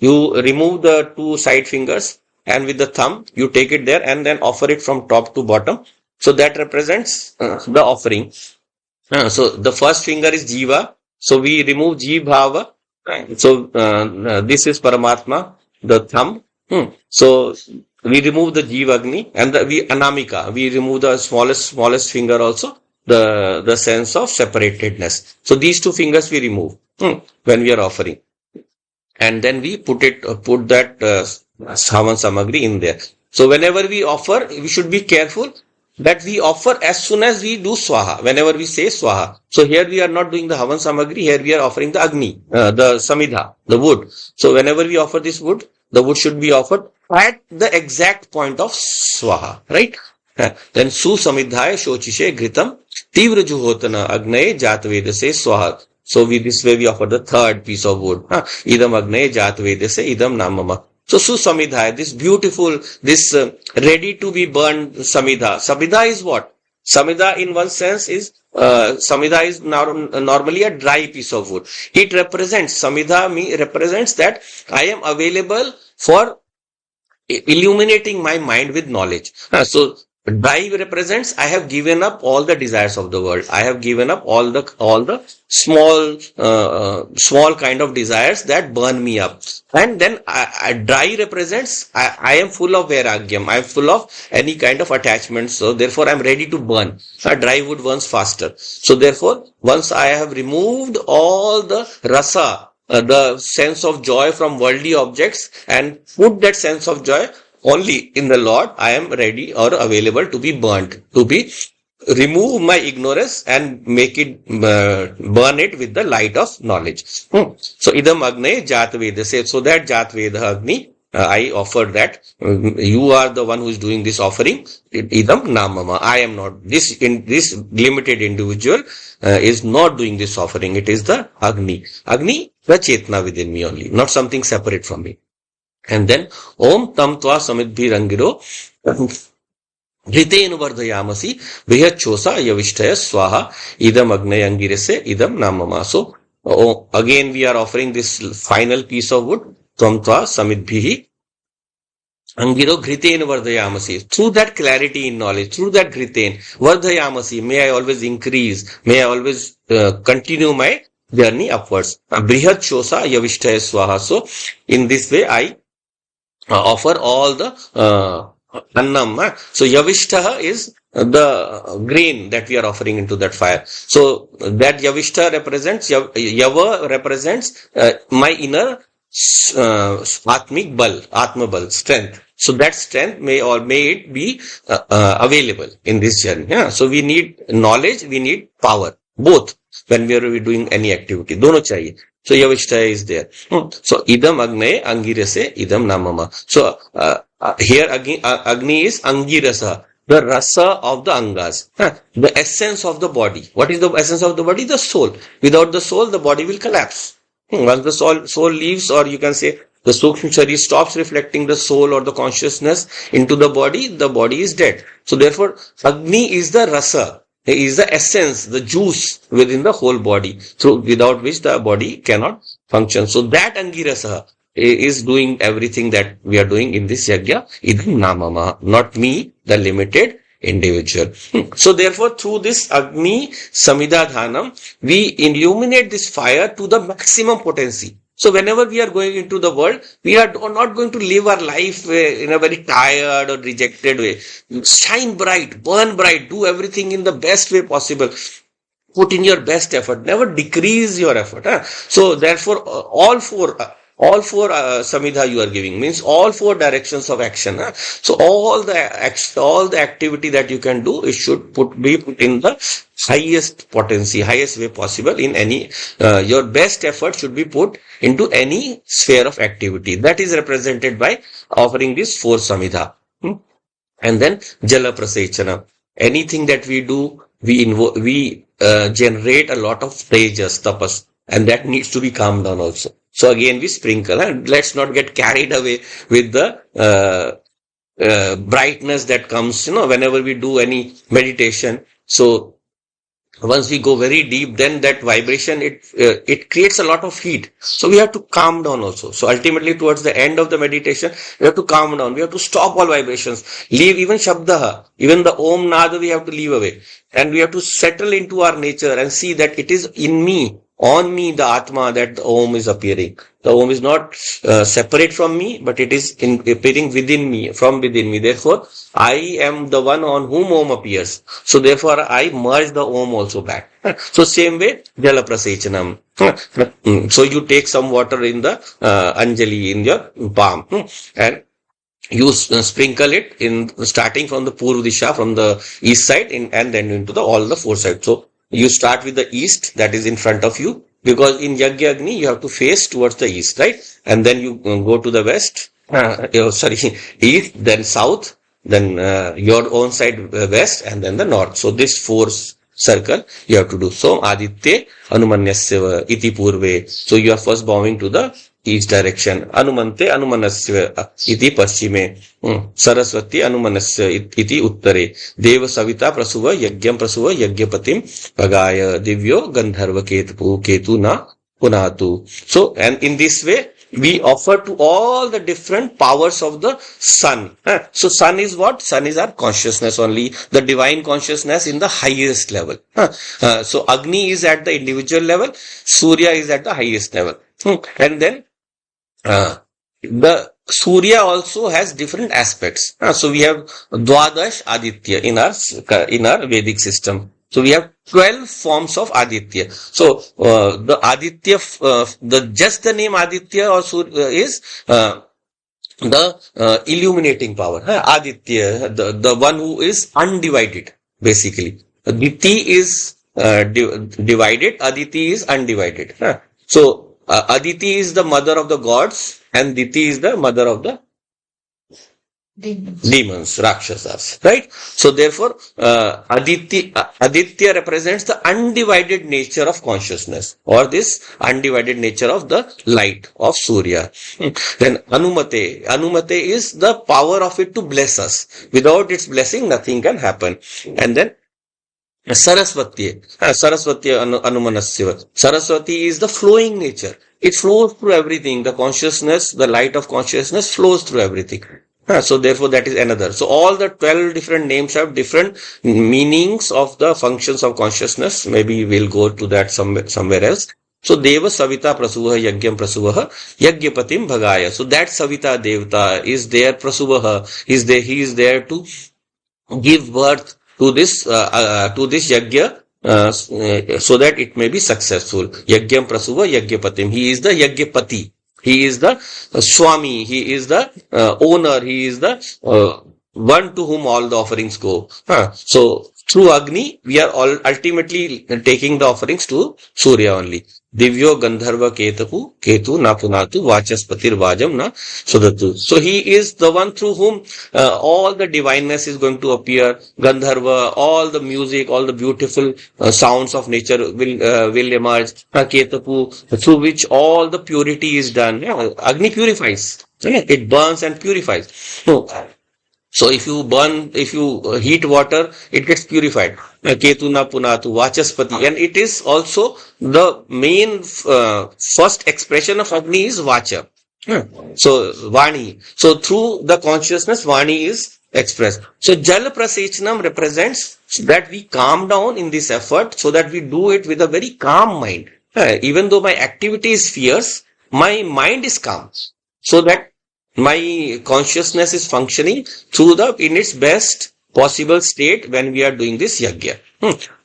You remove the two side fingers, and with the thumb, you take it there and then offer it from top to bottom. So that represents the offering. So the first finger is Jiva. So we remove Jivbhava. So this is Paramatma, the thumb. So we remove the Jivagni and we Anamika. We remove the smallest finger also. The sense of separatedness. So these two fingers we remove when we are offering, and then we put that Havan Samagri in there. So whenever we offer, we should be careful that we offer as soon as we do Swaha, whenever we say Swaha. So here we are not doing the Havan Samagri, here we are offering the Agni, the Samidha, the wood. So whenever we offer this wood, the wood should be offered at the exact point of Swaha, right? Then Su Samidhaya Shochishe Gritam Tivra Juhotana Agnaye Jatvedase Swaha. So this way we offer the third piece of wood. Idam Agnaye Jatvedase Idam Namama. So Susamidha, this beautiful, this ready to be burned Samidha. Samidha is what? Samidha in one sense is, Samidha is normally a dry piece of wood. It represents, Samidha represents that I am available for illuminating my mind with knowledge. So dry represents I have given up all the desires of the world. I have given up all the small kind of desires that burn me up. And then dry represents I am full of vairagyam. I am full of any kind of attachment. So therefore I am ready to burn. Dry wood burns faster. So therefore once I have removed all the rasa, the sense of joy from worldly objects, and put that sense of joy only in the Lord, I am ready or available to be burnt, to be remove my ignorance and make it burn it with the light of knowledge. So idam agne jatveda says, so that jatveda agni, I offer that. You are the one who is doing this offering. Idam namama. I am not. This limited individual is not doing this offering. It is the Agni. Agni, the Chetna within me only, not something separate from me. And then Om Tam Tva Samidbhi Rangiro Hriteenu Vardhayamasi Vrihachosa Yavishtaya Swaha Idam Agnay Angirese Idam Namama. So again we are offering this final piece of wood. Tvam Tva Samidbhi Angiro Ghriten Vardhayamasi. Through that clarity in knowledge, through that Ghriten Vardhayamasi, may I always increase, may I always continue my journey upwards. Brihat Shosa Yavishtaya Swaha. So in this way I offer all the annam. So Yavishtaha is the grain that we are offering into that fire. So that Yavishta represents, Yava represents my inner Atmic bal, Atma bal, strength. So that strength may it be available in this journey. Yeah. So we need knowledge, we need power, both when we are doing any activity. Dono chahiye. So Yavishta is there. So idam agne angirase idam namama. So here Agni is angirasa, the rasa of the angas, the essence of the body. What is the essence of the body? The soul. Without the soul, the body will collapse. Once the soul leaves, or you can say the Sukshma Sharir stops reflecting the soul or the consciousness into the body is dead. So therefore, Agni is the rasa, is the essence, the juice within the whole body, without which the body cannot function. So that Angirasa is doing everything that we are doing in this yagya, idam namama, not me, the limited individual. So therefore, through this Agni Samidadhanam, we illuminate this fire to the maximum potency. So whenever we are going into the world, we are not going to live our life in a very tired or rejected way. Shine bright, burn bright, do everything in the best way possible. Put in your best effort, never decrease your effort. So therefore, all four samidha you are giving means all four directions of action. So all the activity that you can do, it should be put in the highest potency, highest way possible. In any your best effort should be put into any sphere of activity. That is represented by offering this four samidha. And then jala prasechana. Anything that we do, we generate a lot of tejas, tapas, and that needs to be calmed down also. So again, we sprinkle, and let's not get carried away with the brightness that comes, whenever we do any meditation. So Once we go very deep, then that vibration, it creates a lot of heat. So we have to calm down also. So ultimately, towards the end of the meditation, we have to calm down. We have to stop all vibrations, leave even shabdaha, even the om nada, we have to leave away. And we have to settle into our nature and see that it is in me, on me, the Atma, that the Om is appearing. The Om is not separate from me, but it is appearing within me, from within me. Therefore, I am the one on whom Om appears. So therefore, I merge the Om also back. So same way, Jala Prasechanam. So you take some water in the Anjali, in your palm, and you sprinkle it in, starting from the Purva Disha, from the east side, and then into all the four sides. So you start with the east, that is in front of you, because in Yagya Agni you have to face towards the east, right? And then you go to the west, east, then south, then your own side west, and then the north. So this four circle you have to do. So Aditya Anumanyasya iti purve. So you are first bowing to the east direction. Anumante Anumanasya iti paschime. Saraswati Anumanasya iti uttare. Deva Savita Prasuva Yagyam Prasuva Yagyapatim Pagaya Divyo Gandharva Ketu na Punatu. So, and in this way, we offer to all the different powers of the sun. So sun is what? Sun is our consciousness only, the divine consciousness in the highest level. So Agni is at the individual level, Surya is at the highest level. And then the Surya also has different aspects. So we have Dwadash Aditya in our Vedic system. So we have 12 forms of Aditya. So the Aditya, just the name Aditya or Surya is the illuminating power. Aditya, the one who is undivided, basically. Diti is divided, Aditi is undivided. So Aditi is the mother of the gods, and Diti is the mother of the demons, Rakshasas, right? So therefore, Aditya represents the undivided nature of consciousness, or this undivided nature of the light of Surya. Then Anumate is the power of it to bless us. Without its blessing, nothing can happen. And then Saraswati Anumanasya. Saraswati is the flowing nature. It flows through everything. The consciousness, the light of consciousness flows through everything. So therefore that is another. So all the 12 different names have different meanings of the functions of consciousness. Maybe we'll go to that somewhere else. So Deva Savita Prasuvaha Yagyam Prasuvaha Yagyapatim Bhagaya. So that Savita Devata is there, Prasuvaha is there, he is there to give birth to this Yagya, so that it may be successful. Yagyam Prasuva Yagyapatim. He is the Yagyapati. He is the Swami. He is the owner. He is the one to whom all the offerings go. So through Agni, we are all ultimately taking the offerings to Surya only. Divyo Gandharva Ketu na Punatu Vachaspatir Vajam na Sudatu. So he is the one through whom all the divineness is going to appear. Gandharva, all the music, all the beautiful sounds of nature will emerge. Ketapu, through which all the purity is done. Agni purifies. It burns and purifies. So if you heat water, it gets purified. Ketuna Punatu, Vachaspati. And it is also the main first expression of Agni is Vacha. So Vani. So through the consciousness, Vani is expressed. So Jal Prasechanam represents that we calm down in this effort, so that we do it with a very calm mind. Even though my activity is fierce, my mind is calm. So that my consciousness is functioning in its best possible state when we are doing this yagya.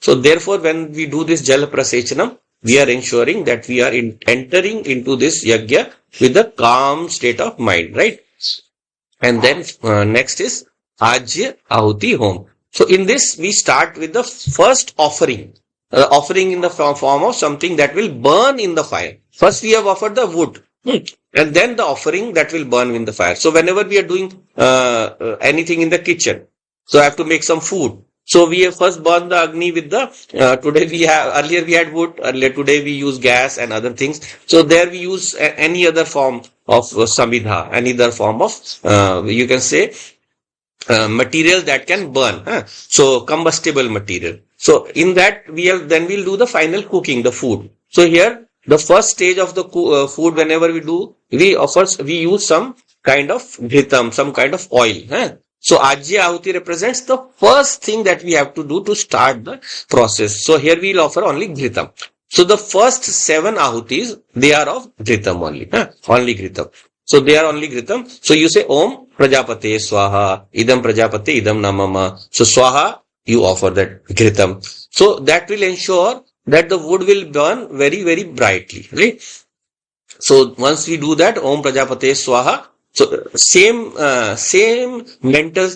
So therefore, when we do this Jal Prasechanam, we are ensuring that we are entering into this yagya with a calm state of mind, right? And then next is Ajya Ahuti Home. So in this, we start with the first offering. Offering in the form of something that will burn in the fire. First, we have offered the wood. And then the offering that will burn in the fire. So whenever we are doing anything in the kitchen, so I have to make some food. So we have first burned the Agni with the, earlier we had wood, today we use gas and other things. So there we use any other form of samvidha, any other form of, you can say, material that can burn. So combustible material. So in that we'll do the final cooking, the food. So here the first stage of the food, whenever we use some kind of ghritam, some kind of oil. So Ajya Ahuti represents the first thing that we have to do to start the process. So here we'll offer only ghritam. So the first 7 ahutis, they are of ghritam only. Only ghritam. So they are only ghritam. So you say Om Prajapate Swaha, Idam Prajapate, Idam Namama. So Swaha, you offer that ghritam. So that will ensure that the wood will burn very, very brightly. Right? So once we do that, Om Prajapate Swaha. So same mental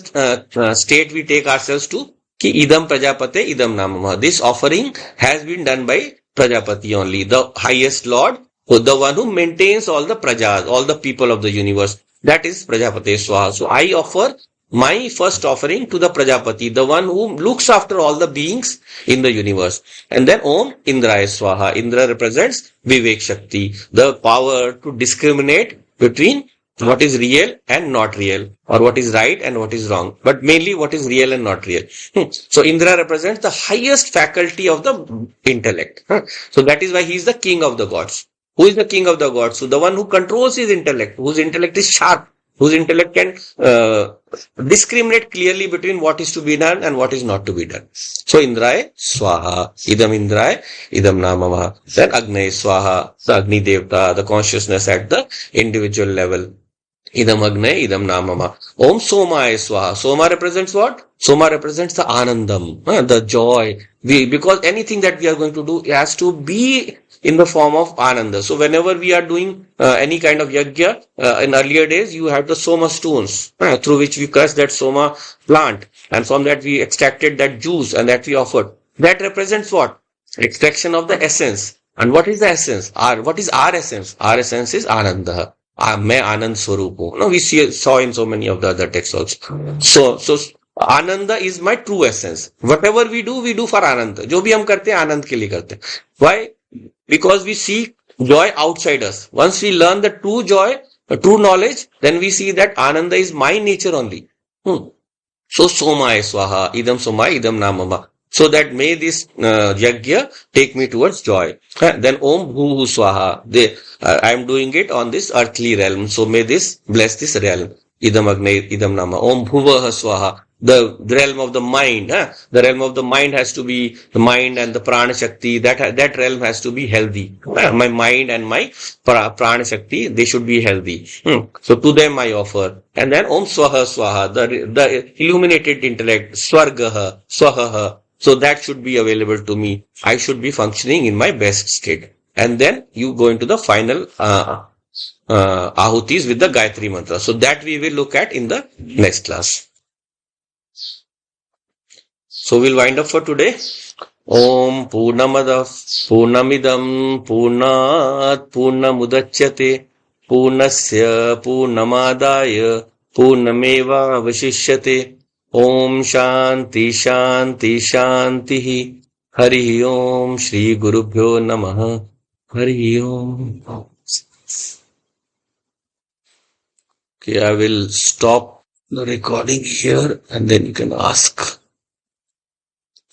state we take ourselves to. Ki idam Prajapate, idam namama. This offering has been done by Prajapati only, the highest Lord, the one who maintains all the prajas, all the people of the universe. That is Prajapate Swaha. So I offer my first offering to the Prajapati, the one who looks after all the beings in the universe. And then Om Indraya Swaha. Indra represents Vivek Shakti, the power to discriminate between what is real and not real, or what is right and what is wrong, but mainly what is real and not real. So Indra represents the highest faculty of the intellect. So that is why he is the king of the gods. Who is the king of the gods? So the one who controls his intellect, whose intellect is sharp, whose intellect can discriminate clearly between what is to be done and what is not to be done. So Indraya Swaha, Idam Indraya, Idam Namama. Then Agni Swaha, the Agni Devta, the consciousness at the individual level. Idam Agne, Idam Namama. Om Somaya Swaha. Soma represents what? Soma represents the Anandam, the joy. Because anything that we are going to do has to be in the form of Ananda. So whenever we are doing any kind of Yagya, in earlier days, you have the Soma stones, through which we crush that Soma plant. And from that we extracted that juice and that we offered. That represents what? Extraction of the essence. And what is the essence? What is our essence? Our essence is Ananda. मैं आनंद स्वरूप हूँ. No, we saw in so many of the other texts also. So Ananda is my true essence. Whatever we do for Ananda. जो भी हम करते हैं आनंद के लिए करते हैं. Why? Because we seek joy outside us. Once we learn the true joy, the true knowledge, then we see that Ananda is my nature only. So Somaya Swaha, Idam Somaya, Idam Namama. So that may this Yagya take me towards joy. Then Om Bhu Swaha. I am doing it on this earthly realm. So may this bless this realm. Idam Agne, Idam Nama. Om Bhuvaha Swaha. The realm of the mind. The realm of the mind has to be the mind and the Prana Shakti. That realm has to be healthy. My mind and my Prana Shakti, they should be healthy. So to them I offer. And then Om Swaha Swaha. The illuminated intellect. Swargaha. Swahaha. So that should be available to me. I should be functioning in my best state. And then you go into the final ahutis with the Gayatri mantra. So that we will look at in the next class. So we'll wind up for today. Om Purnamada Purnamidam Purnat Purnamudachyate Purnasya Purnamadaya Purnameva Vashishyate. Om Shanti Shanti Shanti. Hari Om Shri Gurubhyo Namaha. Hari Om. Okay, I will stop the recording here and then you can ask.